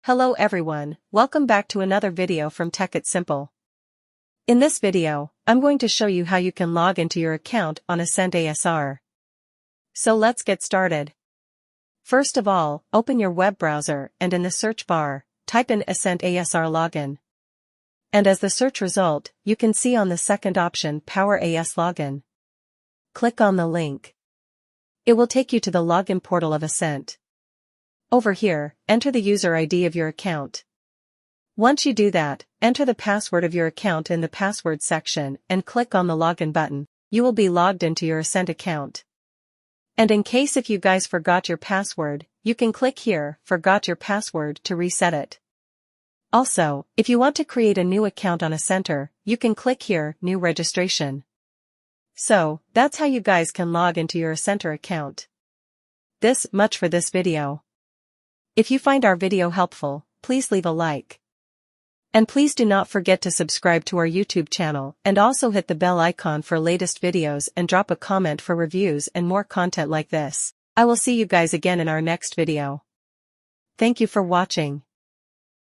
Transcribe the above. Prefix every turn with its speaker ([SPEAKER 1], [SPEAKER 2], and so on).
[SPEAKER 1] Hello everyone, welcome back to another video from Tech It Simple. In this video, I'm going to show you how you can log into your account on AscentHR. So let's get started. First of all, open your web browser and in the search bar, type in AscentHR login. And as the search result, you can see on the second option Power AS Login. Click on the link. It will take you to the login portal of Ascent. Over here, enter the user ID of your account. Once you do that, enter the password of your account in the password section and click on the login button. You will be logged into your Ascent account. And in case if you guys forgot your password, you can click here, Forgot Your Password, to reset it. Also, if you want to create a new account on AscentHR, you can click here, New Registration. So, that's how you guys can log into your AscentHR account. This much for this video. If you find our video helpful, please leave a like. And please do not forget to subscribe to our YouTube channel and also hit the bell icon for latest videos and drop a comment for reviews and more content like this. I will see you guys again in our next video. Thank you for watching.